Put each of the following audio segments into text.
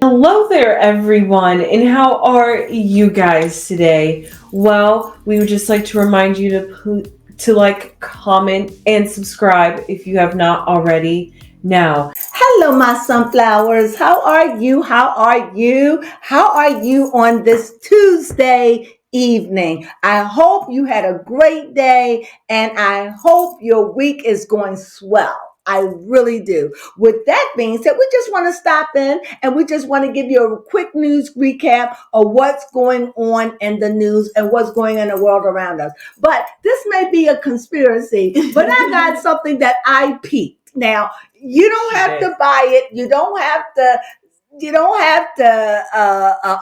Hello there, everyone, and how are you guys today? Well, we would just like to remind you to like, comment, and subscribe if you have not already. Now, Hello, my sunflowers. How are you? How are you? How are you on this Tuesday evening? I hope you had a great day and I hope your week is going swell. I really do. With that being said, we just want to stop in and we just want to give you a quick news recap of what's going on in the news and what's going on in the world around us. But this may be a conspiracy, but I got something that I peeped. Now, you don't have to buy it. You don't have to.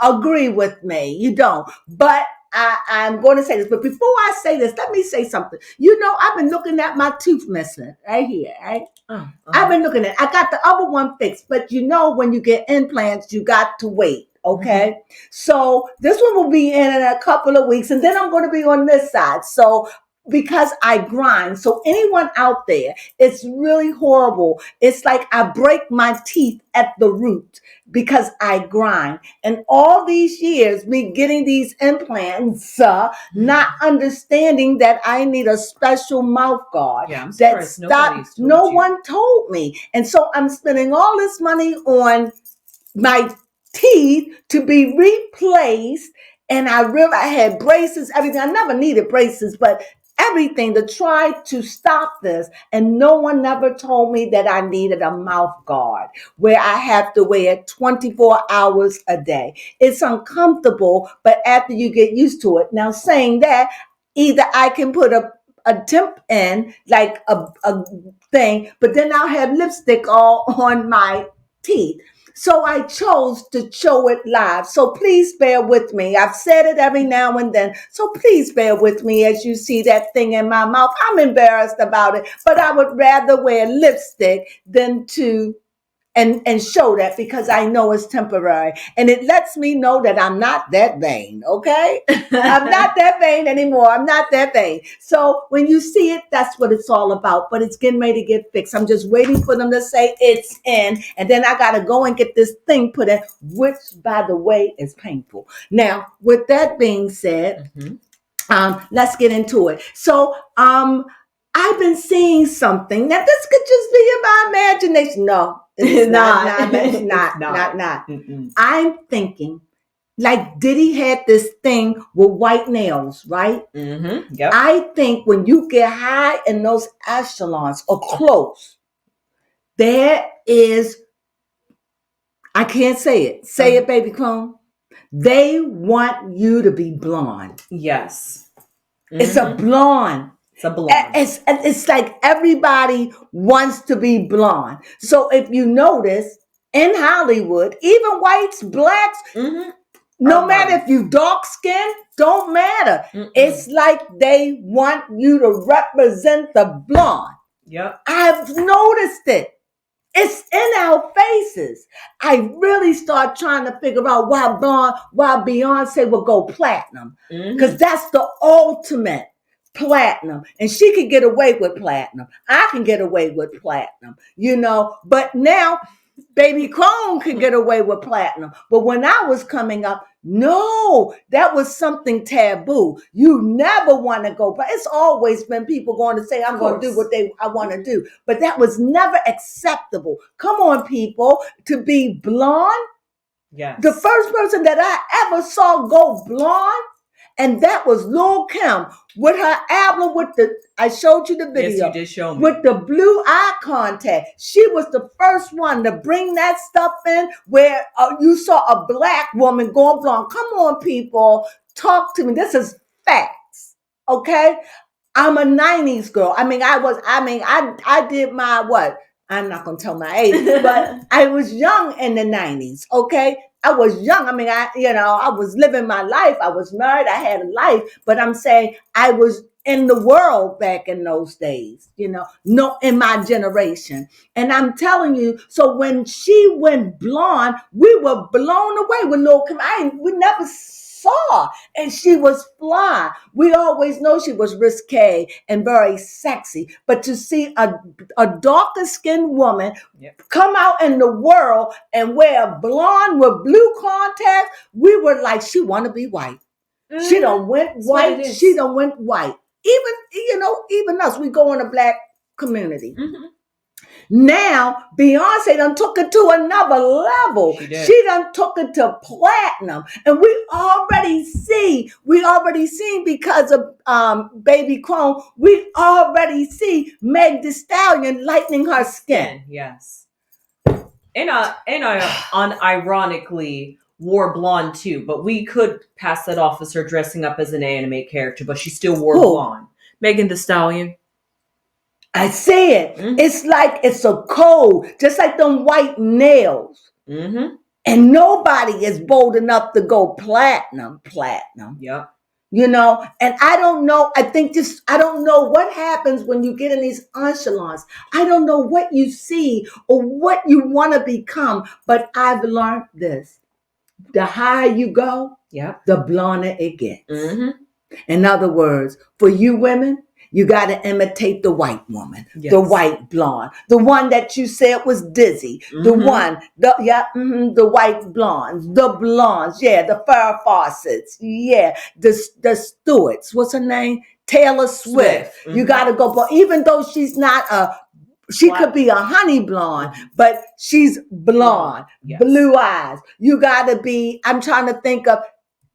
Agree with me. You don't. But I'm going to say this. But before I say this, let me say something. I've been looking at my tooth missing right here. Right. I've been looking at. I got the other one fixed, but when you get implants, you got to wait. Okay. So this one will be in a couple of weeks, and then I'm going to be on this side. So because I grind. So anyone out there, it's really horrible. It's like I break my teeth at the root because I grind. And all these years, me getting these implants, not understanding that I need a special mouth guard. Yeah, I'm that surprised no one told me. And so I'm spending all this money on my teeth to be replaced. And I had braces, everything. I never needed braces, but everything to try to stop this. And no one never told me that I needed a mouth guard where I have to wear it 24 hours a day. It's uncomfortable, but after you get used to it. Now, saying that, either I can put a tip in, like a thing, but then I'll have lipstick all on my teeth. So I chose to show it live. So please bear with me. I've said it every now and then. So please bear with me as you see that thing in my mouth. I'm embarrassed about it, but I would rather wear lipstick than to and show that, because I know it's temporary. And it lets me know that I'm not that vain, okay? I'm not that vain anymore. I'm not that vain. So when you see it, that's what it's all about. But it's getting ready to get fixed. I'm just waiting for them to say it's in. And then I got to go and get this thing put in, which, by the way, is painful. Now, with that being said, let's get into it. So, I've been seeing something. Now, this could just be in my imagination. No, it's not. It's not. I'm thinking, like Diddy had this thing with white nails, right? Yep. I think when you get high in those echelons or close, there is, I can't say it. Say it, baby Crone. They want you to be blonde. Yes. It's a blonde. It's like everybody wants to be blonde. So if you notice, in Hollywood, even whites, blacks, no matter if you dark skin, don't matter. It's like they want you to represent the blonde. Yep. I've noticed it. It's in our faces. I really start trying to figure out why Beyonce would go platinum. Because that's the ultimate platinum. And she could get away with platinum. I can get away with platinum, But now, Baby Crone can get away with platinum. But when I was coming up, no, that was something taboo. You never want to go, but it's always been people going to say, I'm going to do what I want to do. But that was never acceptable. Come on, people, to be blonde. Yes. The first person that I ever saw go blonde, and that was Lil' Kim with her album I showed you the video. Yes, you did show me. With the blue eye contact. She was the first one to bring that stuff in where you saw a black woman going blonde. Come on, people. Talk to me. This is facts. Okay? I'm a 90s girl. I did my what? I'm not going to tell my age, but I was young in the 90s. Okay? I was young. I was living my life. I was married. I had a life, but I'm saying I was in the world back in those days, no, in my generation. And I'm telling you, so when she went blonde, we were blown away with Lil' Kim. We never saw. And she was fly. We always know she was risque and very sexy. But to see a darker skinned woman come out in the world and wear blonde with blue contacts, we were like, she want to be white. Mm-hmm. She done went white. She done went white. Even us, we go in a black community. Mm-hmm. Now, Beyonce done took it to another level. She done took it to platinum. And we already see because of Baby Crone, we already see Meg Thee Stallion lightening her skin. Yes. And unironically wore blonde too, but we could pass that off as her dressing up as an anime character, but she still wore blonde. Megan Thee Stallion. I say it. Mm-hmm. It's like it's a code, just like them white nails. Mm-hmm. And nobody is bold enough to go platinum. Yep. And I don't know. I don't know what happens when you get in these echelons. I don't know what you see or what you want to become, but I've learned this. The higher you go, the blonder it gets. Mm-hmm. In other words, for you women, you got to imitate the white woman, the white blonde, the one that you said was dizzy, the one, the white blondes, the Farrah Fawcett's, the Stewarts. What's her name? Taylor Swift. Mm-hmm. You got to go, but even though she's not she could be a honey blonde, but she's blonde, blue eyes. You got to be, I'm trying to think of,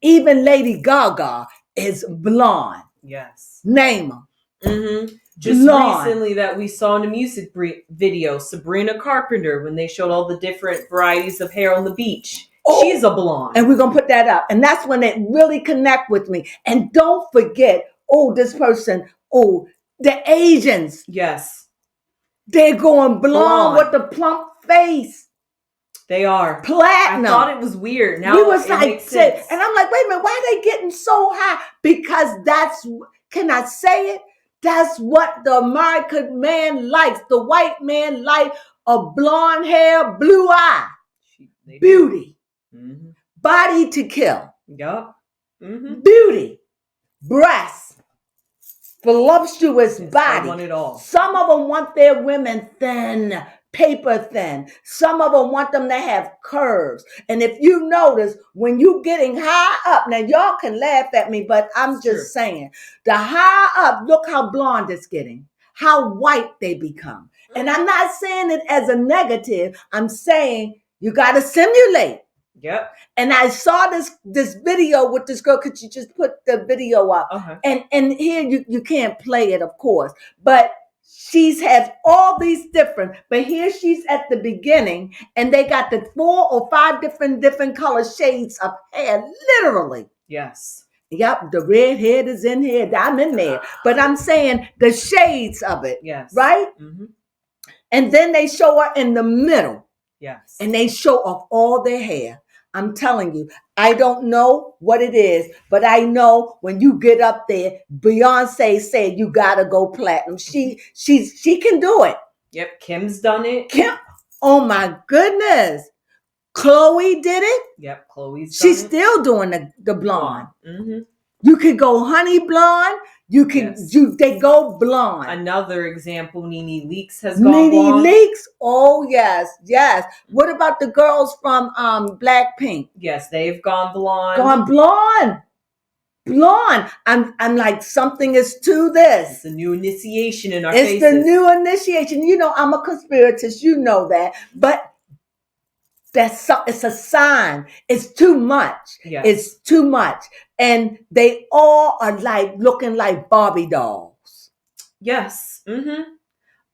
even Lady Gaga is blonde. Yes. Name them. Mm-hmm. Just recently that we saw in a music video, Sabrina Carpenter, when they showed all the different varieties of hair on the beach. She's a blonde. And we're going to put that up. And that's when it really connect with me. And don't forget, this person, the Asians. Yes. They're going blonde with the plump face. They are. Platinum. I thought it was weird. Now we was it like, makes sense. And I'm like, wait a minute, why are they getting so high? Because can I say it? That's what the American man likes. The white man likes a blonde hair, blue eye, beauty, body to kill. Yup. Mm-hmm. Beauty, breasts, voluptuous body. They want it all. Some of them want their women thin, paper thin. Some of them want them to have curves. And if you notice, when you getting high up, now y'all can laugh at me, but I'm just saying, the high up, look how blonde it's getting, how white they become. And I'm not saying it as a negative. I'm saying you got to simulate. Yep. And I saw this video with this girl. Could you just put the video up? Uh-huh. And here you can't play it, of course, but she's has all these different, but here she's at the beginning and they got the 4 or 5 different color shades of hair, literally. Yes. Yep, the red head is in here. I'm in there. But I'm saying the shades of it. Yes. Right? Mm-hmm. And then they show her in the middle. Yes. And they show off all their hair. I'm telling you, I don't know what it is, but I know when you get up there, Beyonce said you gotta go platinum. She can do it. Yep, Kim's done it. Kim, oh my goodness. Chloe did it. Yep, Chloe's She's done still doing the blonde. Mm-hmm. You could go honey blonde. You can they go blonde. Another example, Nene Leakes has gone blonde. Nene Leakes, oh yes. What about the girls from Blackpink? Yes, they've gone blonde. Blonde. I'm like, something is to this. It's a new initiation in our faces. It's the new initiation. You know, I'm a conspiratist. You know that, but it's a sign. It's too much. Yes. It's too much. And they all are like looking like Barbie dolls. Yes. Mm-hmm.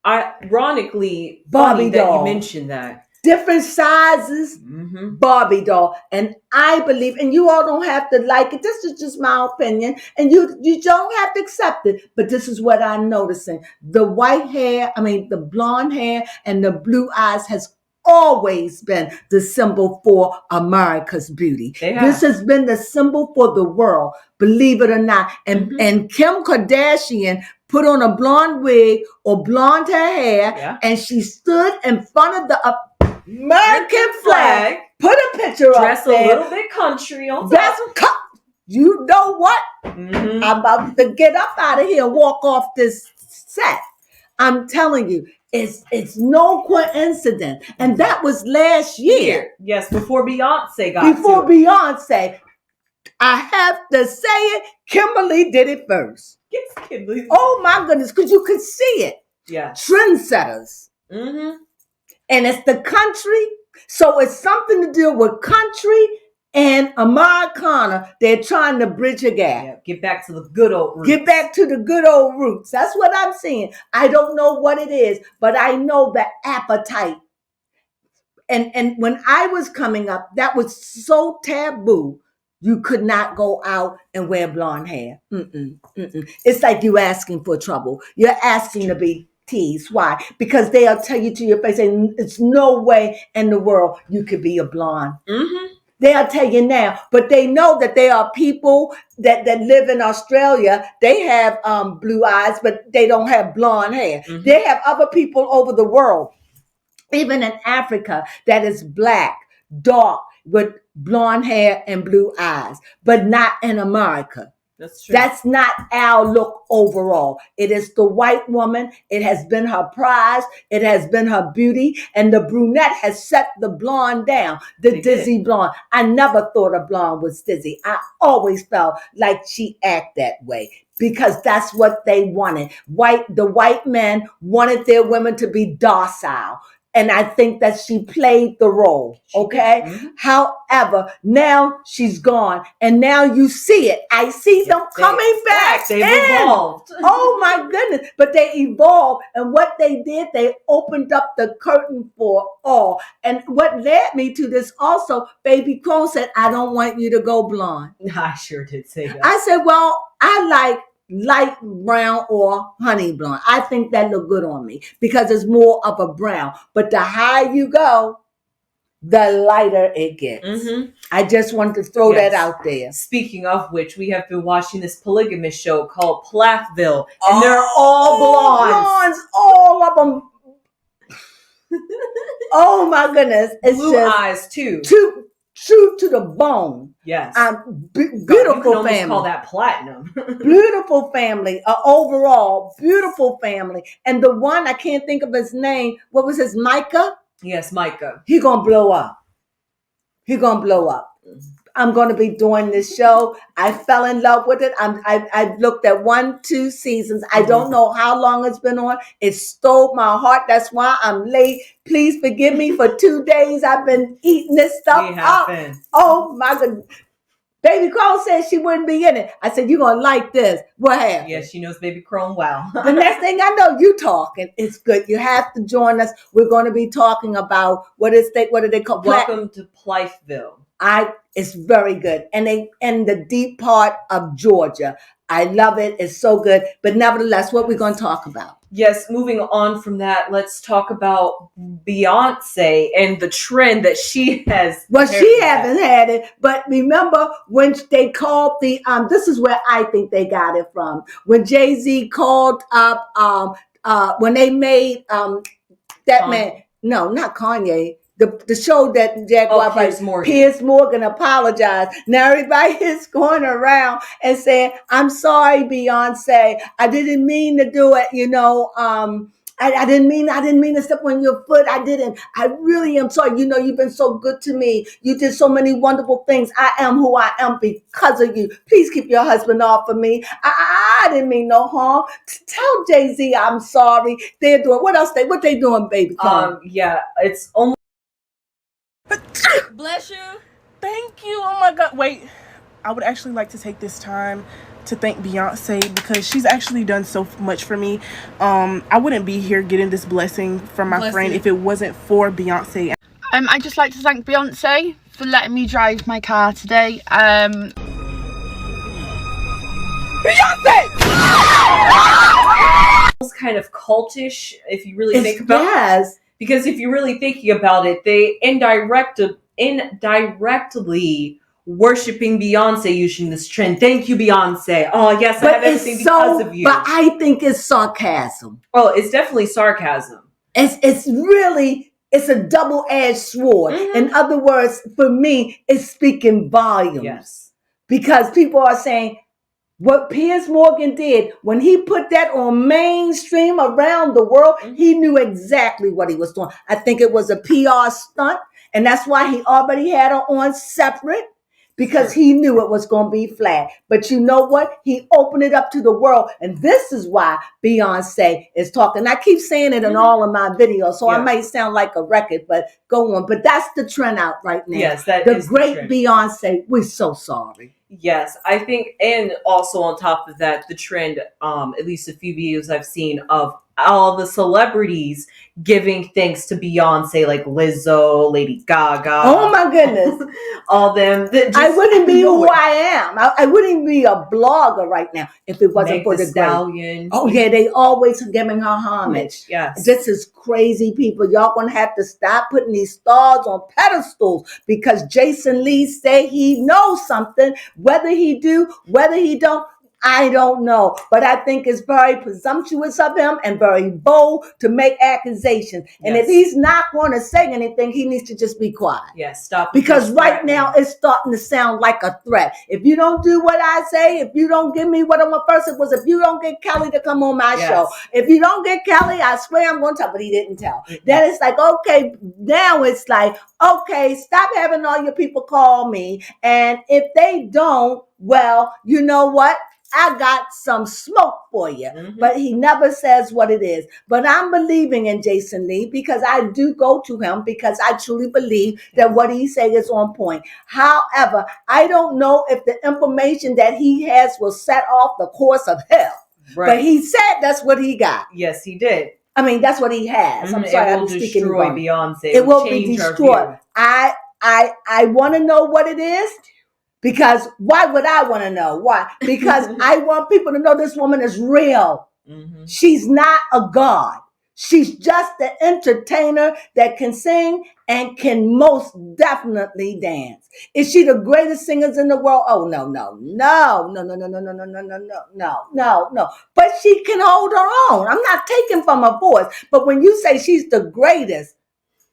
Ironically, Barbie doll. That you mentioned that. Different sizes, Barbie doll. And I believe, and you all don't have to like it. This is just my opinion. And you don't have to accept it. But this is what I'm noticing. The the blonde hair and the blue eyes has always been the symbol for America's beauty. This has been the symbol for the world, believe it or not. And Kim Kardashian put on a blonde wig or blonde her hair, and she stood in front of the American flag, put a picture up there. Dress a little bit country on top. you know what? Mm-hmm. I'm about to get up out of here and walk off this set. I'm telling you, it's no coincidence. And that was last year. Yes, before Beyonce got Before to it. Beyonce. I have to say it, Kimberly did it first. Yes, Kimberly. Oh my goodness, because you could see it. Yeah. Trendsetters. Mm-hmm. And it's the country. So it's something to do with country and Americana. They're trying to bridge a gap. Yeah, get back to the good old roots. Get back to the good old roots. That's what I'm seeing. I don't know what it is, but I know the appetite. And when I was coming up, that was so taboo. You could not go out and wear blonde hair. It's like you asking for trouble. You're asking to be teased. Why? Because they'll tell you to your face, and it's no way in the world you could be a blonde. Mm-hmm. They'll tell you now, but they know that there are people that live in Australia. They have blue eyes, but they don't have blonde hair. Mm-hmm. They have other people over the world, even in Africa, that is black, dark, with blonde hair and blue eyes, but not in America. That's true. That's not our look overall. It is the white woman. It has been her prize. It has been her beauty. And the brunette has set the blonde down, the dizzy blonde. I never thought a blonde was dizzy. I always felt like she acted that way because that's what they wanted. The white men wanted their women to be docile. And I think that she played the role, okay? Mm-hmm. However, now she's gone. And now you see it. I see them coming back. They've evolved. Oh, my goodness. But they evolved. And what they did, they opened up the curtain for all. And what led me to this also, Baby Crone said, I don't want you to go blonde. I sure did say that. I said, well, I like light brown or honey blonde. I think that look good on me because it's more of a brown. But the higher you go, the lighter it gets. Mm-hmm. I just wanted to throw that out there. Speaking of which, we have been watching this polygamous show called Plathville, and they're all blondes. All of them. Oh my goodness. It's blue just eyes too. True to the bone. Yes. Beautiful you can almost family. Call that platinum. Beautiful family. Overall, beautiful family. And the one, I can't think of his name. What was his, Micah? Yes, Micah. He gonna blow up. He gonna blow up. I'm going to be doing this show. I fell in love with it. I've looked at 1-2 seasons. I don't know how long it's been on. It stole my heart. That's why I'm late. Please forgive me for 2 days. I've been eating this stuff up. Oh my God. Baby Crone said she wouldn't be in it. I said, you're going to like this. What happened? Yeah, she knows Baby Crone well. The next thing I know, you talking. It's good. You have to join us. We're going to be talking about, what do they call? Welcome to Plathville. It's very good. And they in the deep part of Georgia. I love it. It's so good. But nevertheless, what we're going to talk about. Yes, moving on from that, let's talk about Beyonce and the trend that she has. Well, she hasn't had it, but remember when they called this is where I think they got it from. When Jay-Z called up, when they made that man, no, not Kanye. The show that Piers Morgan apologized. Now everybody is going around and saying, I'm sorry, Beyonce. I didn't mean to do it. I didn't mean to step on your foot. I didn't. I really am sorry. You've been so good to me. You did so many wonderful things. I am who I am because of you. Please keep your husband off of me. I didn't mean no harm. Tell Jay-Z I'm sorry. They're doing what they doing, baby? Yeah, it's almost. Bless you. Thank you. Oh my God. Wait, I would actually like to take this time to thank Beyonce because she's actually done so much for me. I wouldn't be here getting this blessing from my friend if it wasn't for Beyonce. I'd just like to thank Beyonce for letting me drive my car today. Beyonce! It's kind of cultish if you really think about it. Yes. Because if you're really thinking about it, they indirectly worshiping Beyonce using this trend. Thank you, Beyonce. Oh, yes, I have everything because of you. But I think it's sarcasm. Oh, it's definitely sarcasm. It's a double-edged sword. Mm-hmm. In other words, for me, it's speaking volumes. Yes. because people are saying what Piers Morgan did when he put that on mainstream around the world, he knew exactly what he was doing. I think it was a PR stunt, and that's why he already had her on separate, because he knew it was going to be flat. But you know what? He opened it up to the world, and this is why Beyonce is talking. I keep saying it in all of my videos, so I might sound like a record, but go on. But that's the trend out right now. Yes, that the is great the trend. Beyonce. We're so sorry. Yes, I think, and also on top of that, the trend, at least a few videos I've seen of all the celebrities giving thanks to Beyonce, like Lizzo, Lady Gaga. Oh my goodness. All them. I wouldn't be who I am. I wouldn't be a blogger right now if it wasn't for the Stallion. Oh yeah, they always giving her homage. Yes. This is crazy, people. Y'all gonna have to stop putting these stars on pedestals, because Jason Lee say he knows something. Whether he do, whether he don't, I don't know. But I think it's very presumptuous of him and very bold to make accusations. And if he's not going to say anything, he needs to just be quiet. Yes, stop. Because right now it's starting to sound like a threat. If you don't do what I say, if you don't give me what I'm a first, it was if you don't get Kelly to come on my show. If you don't get Kelly, I swear I'm going to tell, but he didn't tell. Then it's like, okay, now it's like, okay, stop having all your people call me. And if they don't, well, you know what? I got some smoke for you. But he never says what it is. But I'm believing in Jason Lee, because I do go to him, because I truly believe that what he says is on point. However, I don't know if the information that he has will set off the course of hell. But he said that's what he got. Yes, he did. I mean, that's what he has. I'm sorry, it I'm will speaking destroy wrong. Beyonce. It will be destroyed. I want to know what it is. Because why would I want to know? Why? Because I want people to know this woman is real. She's not a god. She's just an entertainer that can sing and can most definitely dance. Is she the greatest singers in the world? Oh, no. But she can hold her own. I'm not taking from her voice. But when you say she's the greatest,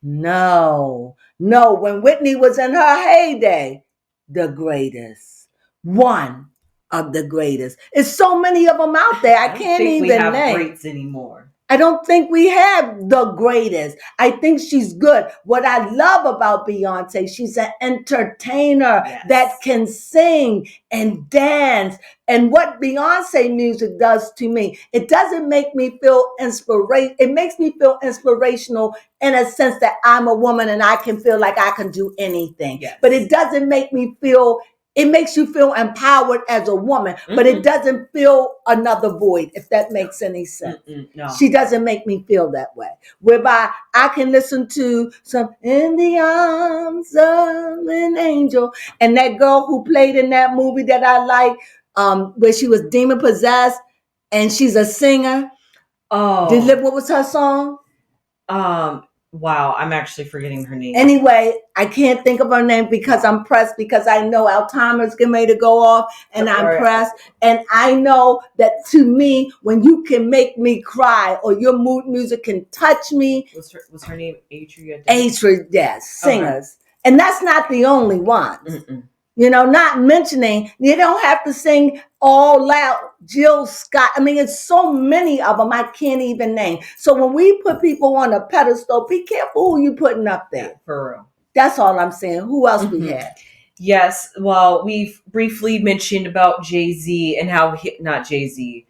no. When Whitney was in her heyday, the greatest, one of the greatest. There's so many of them out there. I can't even we have name. Greats anymore. I don't think we have the greatest. I think she's good. What I love about Beyonce, she's an entertainer that can sing and dance. And what Beyonce music does to me, it doesn't make me feel inspiration. It makes me feel inspirational in a sense that I'm a woman and I can feel like I can do anything. But it doesn't make me feel, it makes you feel empowered as a woman, but it doesn't fill another void, if that makes any sense. No. She doesn't make me feel that way. Whereby I can listen to some In the Arms of an Angel. And that girl who played in that movie that I like, where she was demon possessed and she's a singer. What was her song? Wow, I'm actually forgetting her name. Anyway, I can't think of her name because I'm pressed, because I know our timer's getting ready to go off and I'm pressed. And I know that to me, when you can make me cry or your mood music can touch me. Was her name Atria? Yes, singers. Okay. And that's not the only ones. You know, not mentioning, you don't have to sing all loud. Jill Scott. I mean, it's so many of them I can't even name. So when we put people on a pedestal, be careful who you putting up there. For real. That's all I'm saying. Who else we had? Yes. Well, we've briefly mentioned about Jay-Z and how not Jay-Z.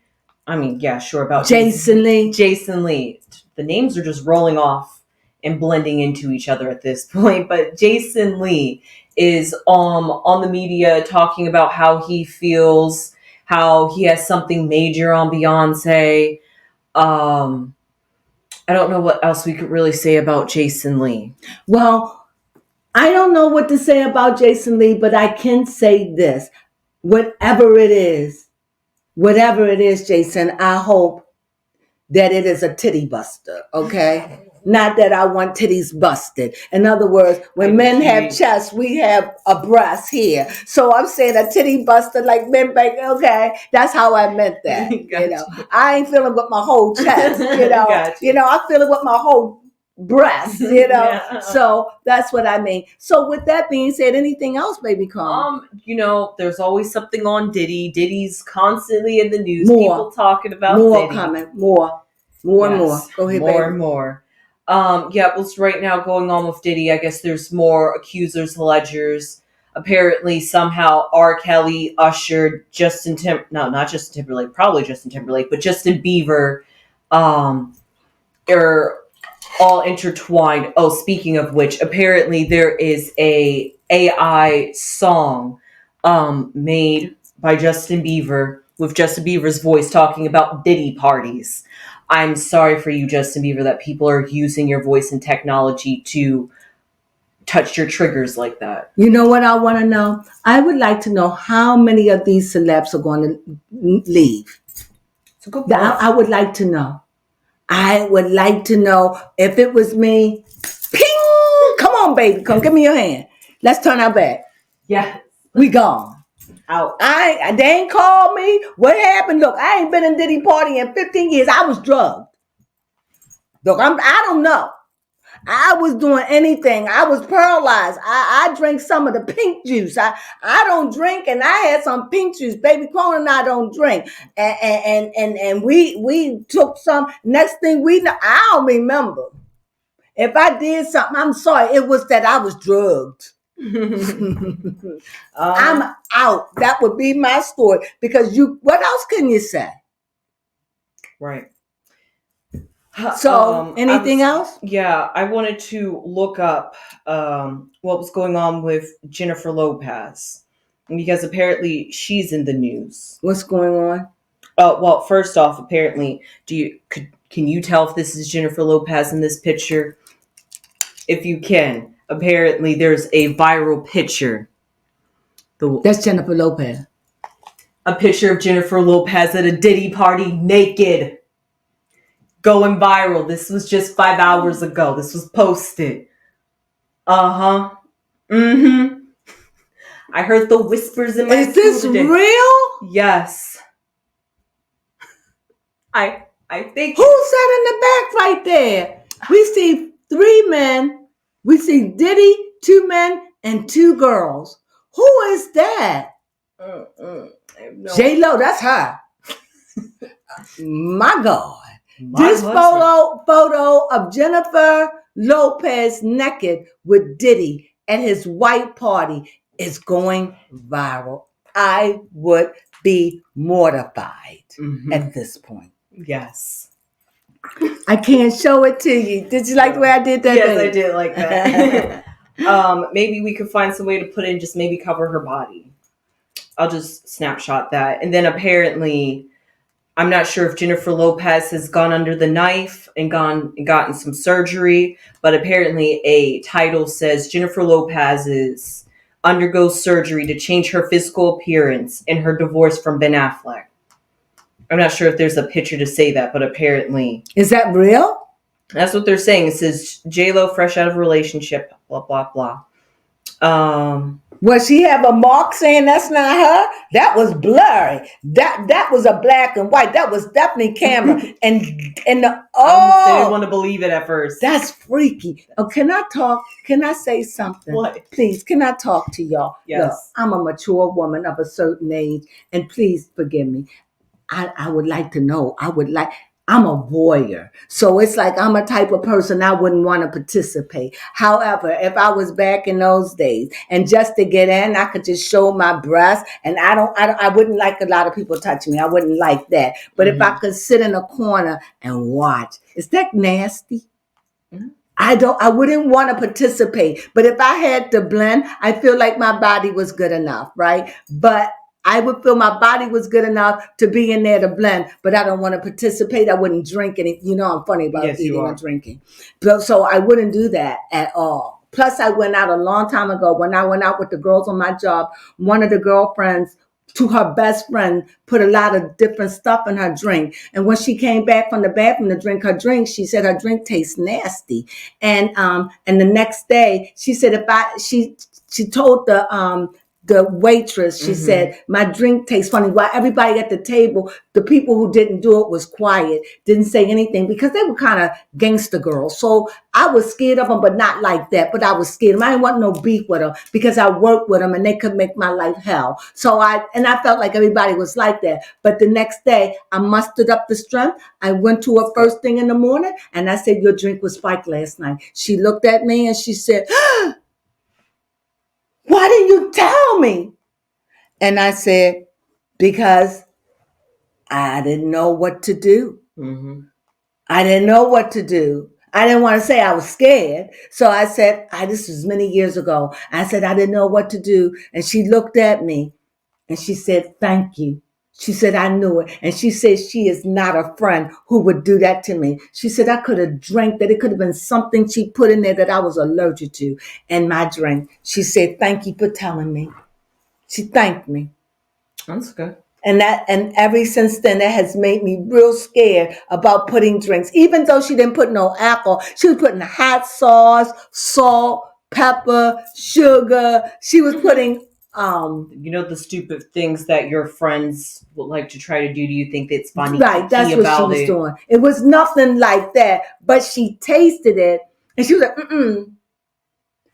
I mean, yeah, sure, about Jason Lee. Jason Lee. The names are just rolling off and blending into each other at this point. But Jason Lee is on the media talking about how he feels, how he has something major on Beyonce. I don't know what else we could really say about Jason Lee. Well, I don't know what to say about Jason Lee, but I can say this. Whatever it is, Jason, I hope that it is a titty buster, okay? Not that I want titties busted. In other words, when men have chests, we have a breast here. So I'm saying a titty buster like men make, okay? That's how I meant that. You know, I ain't feeling with my whole chest, you know. You know, I feel it with my whole breasts, Yeah. So that's what I mean. So with that being said, anything else, baby Crone? There's always something on Diddy. Diddy's constantly in the news. More. People talking about More Diddy. coming, more and more. Go ahead, more baby. and more. What's right now going on with Diddy? I guess there's more accusers, allegers. Apparently, somehow R. Kelly ushered not Justin Timberlake, probably Justin Timberlake, but Justin Bieber, are all intertwined. Oh, speaking of which, apparently there is a AI song, made by Justin Bieber with Justin Bieber's voice talking about Diddy parties. I'm sorry for you, Justin Bieber, that people are using your voice and technology to touch your triggers like that. You know what I want to know? I would like to know how many of these celebs are going to leave. It's a good point. I would like to know. I would like to know if it was me. Ping! Come on, baby. Come, give me your hand. Let's turn our back. Yeah. We gone. Out. They ain't called me. What happened? Look, I ain't been in Diddy party in 15 years. I was drugged. Look, I don't know. I was doing anything. I was paralyzed. I drank some of the pink juice. I don't drink, and I had some pink juice. Baby Crone and I don't drink. And we took some. Next thing we know, I don't remember. If I did something, I'm sorry. It was that I was drugged. I'm out. That would be my story. Because what else can you say? Right. So, anything else? Yeah, I wanted to look up what was going on with Jennifer Lopez, because apparently she's in the news. What's going on? Well, first off, apparently, can you tell if this is Jennifer Lopez in this picture? If you can, apparently there's a viral picture. That's Jennifer Lopez. A picture of Jennifer Lopez at a Diddy party naked. Going viral. This was just 5 hours ago. This was posted. I heard the whispers in my Is this today. real? Yes. I think. Who sat in the back right there? We see 3 men. We see Diddy, 2 men, and 2 girls. Who is that? J-Lo, that's her. My God. This photo of Jennifer Lopez naked with Diddy at his white party is going viral. I would be mortified at this point. Yes. I can't show it to you. Did you like the way I did that? Yes, I did like that. Maybe we could find some way to put in, just maybe cover her body. I'll just snapshot that. And then apparently, I'm not sure if Jennifer Lopez has gone under the knife and gotten some surgery, but apparently a title says Jennifer Lopez undergoes surgery to change her physical appearance in her divorce from Ben Affleck. I'm not sure if there's a picture to say that, but apparently. Is that real? That's what they're saying. It says J-Lo fresh out of a relationship, blah, blah, blah. Will she have a mark saying that's not her? That was blurry. That was a black and white. That was definitely camera. and the I didn't want to believe it at first. That's freaky. Oh, can I talk? Can I say something? What? Please, can I talk to y'all? Yes. Look, I'm a mature woman of a certain age, and please forgive me. I would like to know. I'm a voyeur. So it's like I'm a type of person I wouldn't want to participate. However, if I was back in those days and just to get in, I could just show my breasts, and I wouldn't like a lot of people touching me. I wouldn't like that. But if I could sit in a corner and watch, is that nasty? I wouldn't want to participate. But if I had to blend, I feel like my body was good enough, right? But I would feel my body was good enough to be in there to blend, but I don't want to participate. I wouldn't drink any. You know, I'm funny about eating or drinking. So I wouldn't do that at all. Plus, I went out a long time ago. When I went out with the girls on my job, one of the girlfriends, to her best friend, put a lot of different stuff in her drink. And when she came back from the bathroom to drink her drink, she said her drink tastes nasty. And the next day, she said she told the the waitress, she said, my drink tastes funny. While everybody at the table, the people who didn't do it was quiet, didn't say anything because they were kind of gangster girls. So I was scared of them, but not like that. But I was scared of them. I didn't want no beef with them because I worked with them and they could make my life hell. So I felt like everybody was like that. But the next day, I mustered up the strength. I went to her first thing in the morning and I said, your drink was spiked last night. She looked at me and she said, why didn't you tell me? And I said, because I didn't know what to do. I didn't know what to do. I didn't want to say I was scared. So I said, this was many years ago. I said, I didn't know what to do. And she looked at me and she said, thank you. She said, I knew it. And she said, she is not a friend who would do that to me. She said, I could have drank that. It could have been something she put in there that I was allergic to in my drink. She said, thank you for telling me. She thanked me. That's good. And ever since then, that has made me real scared about putting drinks. Even though she didn't put no alcohol, she was putting hot sauce, salt, pepper, sugar. She was putting the stupid things that your friends would like to try to do. Do you think it's funny? Right, that's what she was doing. It was nothing like that, but she tasted it and she was like, mm-mm.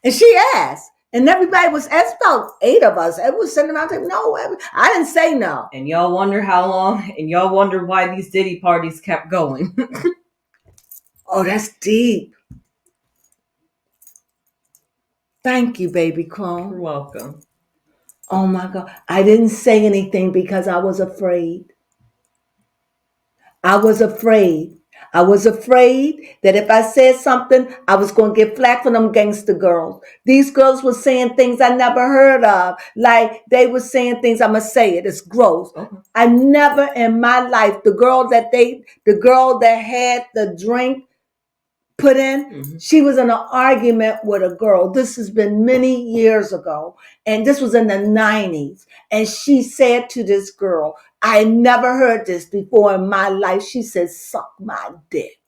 And she asked. And everybody was, as about 8 of us, it was sitting around saying, no, I didn't say no. And y'all wonder how long, and y'all wonder why these Diddy parties kept going. Oh, that's deep. Thank you, baby Crone. You're welcome. Oh my God. I didn't say anything because I was afraid. I was afraid. I was afraid that if I said something, I was going to get flack from them gangster girls. These girls were saying things I never heard of. Like they were saying things, I'm going to say it, it's gross. Okay. I never in my life, the girl that had the drink put in, she was in an argument with a girl. This has been many years ago. And this was in the 90s. And she said to this girl, I never heard this before in my life. She said, suck my dick.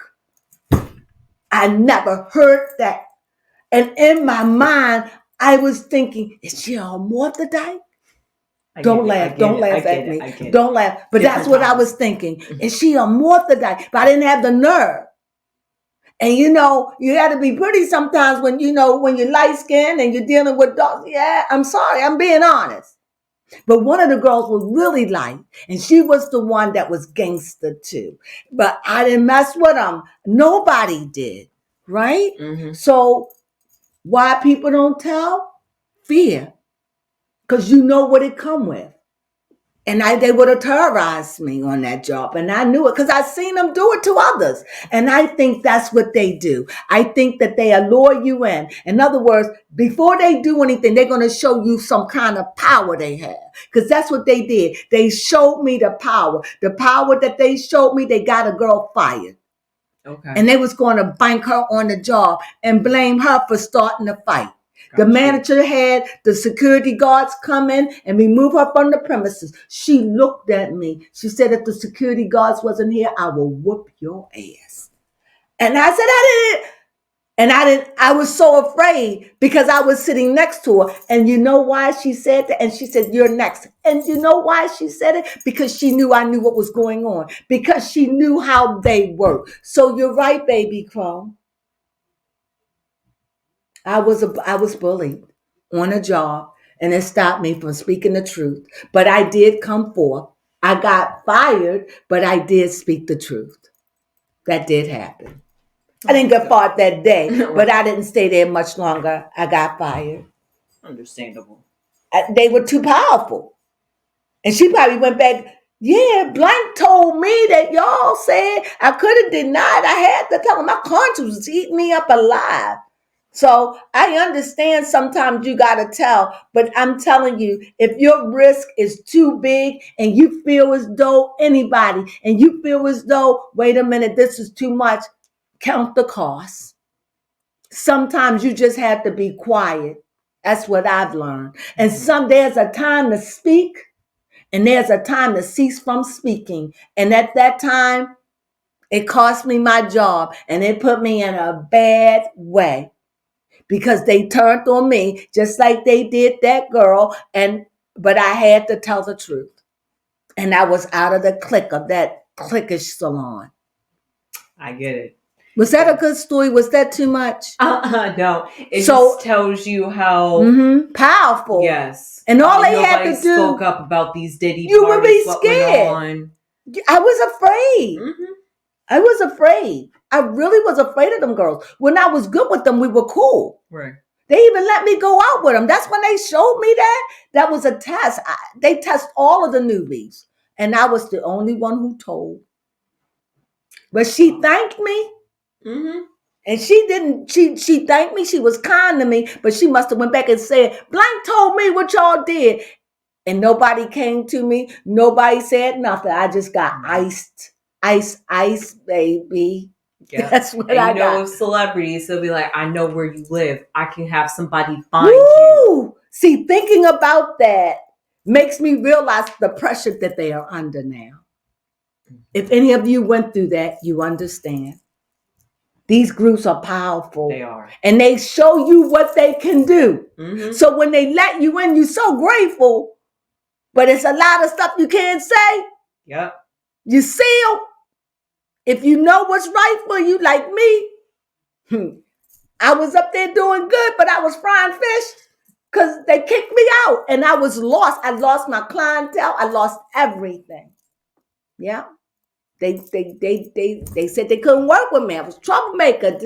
I never heard that. And in my mind, I was thinking, is she on morphodite? Don't laugh at me. Don't laugh. But that's what I was thinking. Is she on morphodite? But I didn't have the nerve. And you got to be pretty sometimes when you're light skinned and you're dealing with dogs. Yeah, I'm sorry, I'm being honest. But one of the girls was really light, and she was the one that was gangster too. But I didn't mess with them. Nobody did, right? So why people don't tell? Fear, because you know what it come with. And they would have terrorized me on that job. And I knew it because I seen them do it to others. And I think that's what they do. I think that they allure you in. In other words, before they do anything, they're going to show you some kind of power they have. Because that's what they did. They showed me the power. The power that they showed me, they got a girl fired. Okay. And they was going to bank her on the job and blame her for starting the fight. The manager had the security guards come in and remove her from the premises. She looked at me. She said, if the security guards wasn't here, I will whoop your ass. And I said, I was so afraid because I was sitting next to her. And you know why she said that? And she said, you're next. And you know why she said it? Because she knew I knew what was going on. Because she knew how they work. So you're right, baby Crone. I was bullied on a job, and it stopped me from speaking the truth. But I did come forth. I got fired, but I did speak the truth. That did happen. I didn't get fired that day, but I didn't stay there much longer. I got fired. Understandable. They were too powerful. And she probably went back, yeah, Blank told me that y'all said I could have denied. I had to tell him my conscience was eating me up alive. So I understand sometimes you got to tell, but I'm telling you, if your risk is too big and you feel as though and you feel as though, wait a minute, this is too much, count the cost. Sometimes you just have to be quiet. That's what I've learned. And there's a time to speak and there's a time to cease from speaking. And at that time, it cost me my job and it put me in a bad way. because they turned on me just like they did that girl. But I had to tell the truth. And I was out of the clique of that cliquish salon. I get it. Was that a good story? Was that too much? No. It just tells you how powerful. Yes. And all they had to do. Spoke up about these Diddy you parties. Would be scared. I was afraid. I was afraid. I really was afraid of them girls. When I was good with them, we were cool. Right. They even let me go out with them. That's when they showed me that. That was a test. They test all of the newbies. And I was the only one who told. But she thanked me. And she didn't, she thanked me. She was kind to me. But she must have went back and said, Blank told me what y'all did. And nobody came to me. Nobody said nothing. I just got iced. Ice, baby. Yeah. That's what I got. With celebrities, they'll be like, I know where you live. I can have somebody find you. See, thinking about that makes me realize the pressure that they are under now. If any of you went through that, you understand. These groups are powerful. They are. And they show you what they can do. So when they let you in, you're so grateful. But it's a lot of stuff you can't say. Yep. You see them. If you know what's right for you, like me, I was up there doing good, but I was frying fish because they kicked me out and I was lost. I lost my clientele. I lost everything. Yeah. They said they couldn't work with me. I was troublemaker. And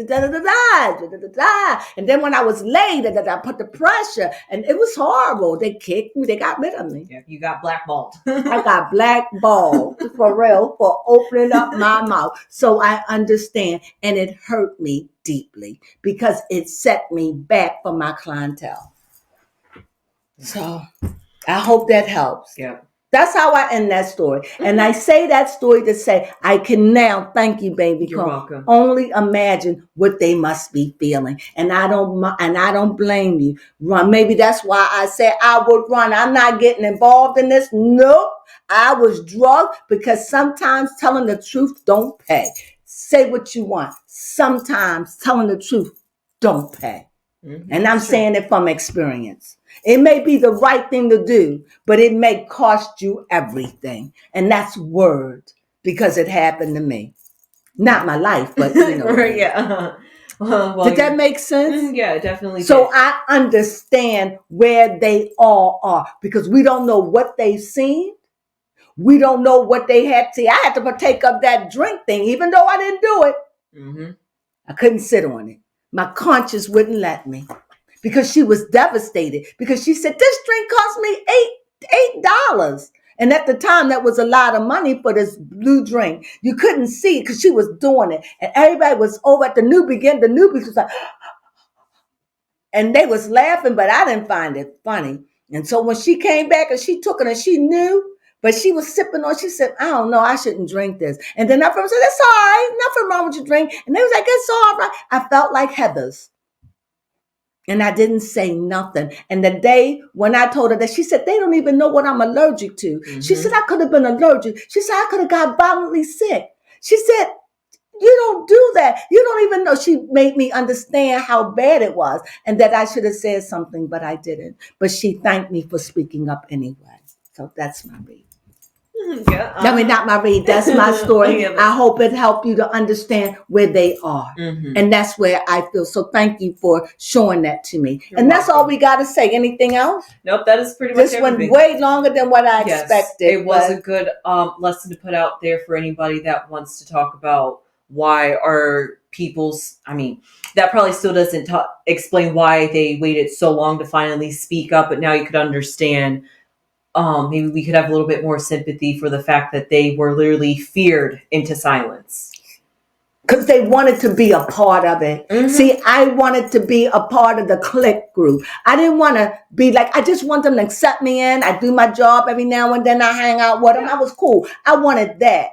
then when I was late, I put the pressure and it was horrible. They kicked me. They got rid of me. Yeah, you got blackballed. I got blackballed for real for opening up my mouth. So I understand. And it hurt me deeply because it set me back from my clientele. So I hope that helps. Yeah. That's how I end that story. And I say that story to say, I can now, thank you, baby. You're welcome. Only imagine what they must be feeling. And I don't blame you. Run. Maybe that's why I said I would run. I'm not getting involved in this. Nope. I was drugged because sometimes telling the truth don't pay. Say what you want. Sometimes telling the truth don't pay. And I'm saying it from experience. It may be the right thing to do, but it may cost you everything. And that's word because it happened to me. Not my life, but you know. Yeah. Well, did that make sense? Yeah, definitely. So I understand where they all are because we don't know what they've seen. We don't know what they had. See, I had to partake of that drink thing, even though I didn't do it. I couldn't sit on it. My conscience wouldn't let me because she was devastated because she said, this drink cost me $8. And at the time, that was a lot of money for this blue drink. You couldn't see it because she was doing it. And everybody was over at the newbie. The newbies was like, and they was laughing, but I didn't find it funny. And so when she came back and she took it and she knew, but she was sipping on, she said, I don't know, I shouldn't drink this. And then I said, that's all right. Nothing wrong with your drink. And they was like, it's all right. I felt like Heather's. And I didn't say nothing. And the day when I told her that, she said, they don't even know what I'm allergic to. She said, I could have been allergic. She said, I could have got violently sick. She said, you don't do that. You don't even know. She made me understand how bad it was and that I should have said something, but I didn't. But she thanked me for speaking up anyway. So that's my read. Yeah, I mean, not my read. That's my story. I hope it helped you to understand where they are. And that's where I feel. So thank you for showing that to me. You're and that's welcome. All we got to say. Anything else? Nope, that is pretty much this everything. This went way longer than what I expected. It was a good lesson to put out there for anybody that wants to talk about why are people's, that probably still doesn't explain why they waited so long to finally speak up, but now you could understand. Maybe we could have a little bit more sympathy for the fact that they were literally feared into silence. Because they wanted to be a part of it. See, I wanted to be a part of the clique group. I didn't want to be like, I just want them to accept me in. I do my job every now and then. I hang out with them. I was cool. I wanted that.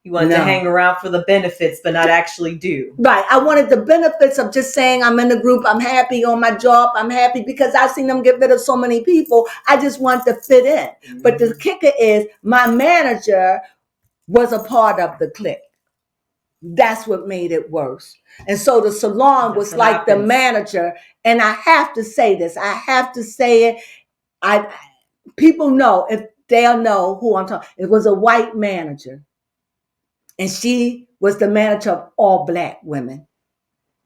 You wanted to hang around for the benefits, but not actually do. Right. I wanted the benefits of just saying I'm in the group. I'm happy on my job. I'm happy because I've seen them get rid of so many people. I just want to fit in. But the kicker is my manager was a part of the clique. That's what made it worse. And so the salon was That's what like the happens. manager. And I have to say this. I have to say it. People know, if they'll know who I'm talking. It was a white manager. And she was the manager of all black women.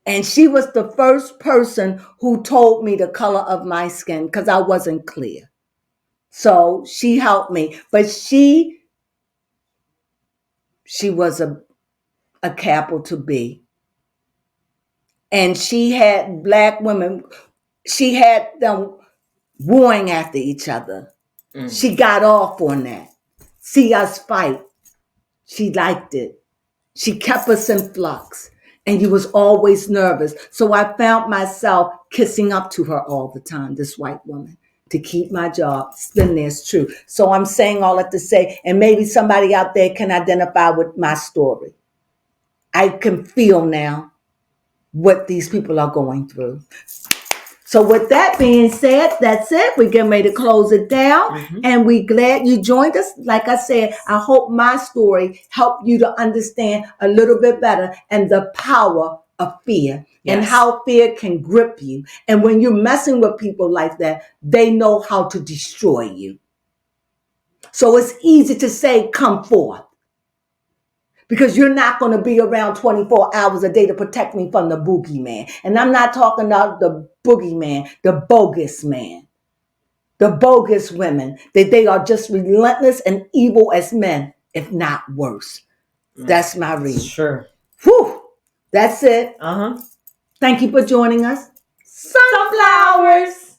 And she was the first person who told me the color of my skin because I wasn't clear. So she helped me. But she was a capital B. And she had black women, she had them warring after each other. She got off on that. See us fight. She liked it. She kept us in flux. And you was always nervous. So I found myself kissing up to her all the time, this white woman, to keep my job. It's been there, it's true. So I'm saying all that to say, and maybe somebody out there can identify with my story. I can feel now what these people are going through. So with that being said, that's it. We're getting ready to close it down. And we're glad you joined us. Like I said, I hope my story helped you to understand a little bit better and the power of fear and how fear can grip you. And when you're messing with people like that, they know how to destroy you. So it's easy to say, come forth. Because you're not going to be around 24 hours a day to protect me from the boogeyman. And I'm not talking about the boogeyman, the bogus man, the bogus women, that they are just relentless and evil as men, if not worse. That's my read. Sure. Whew. That's it. Thank you for joining us. Sunflowers.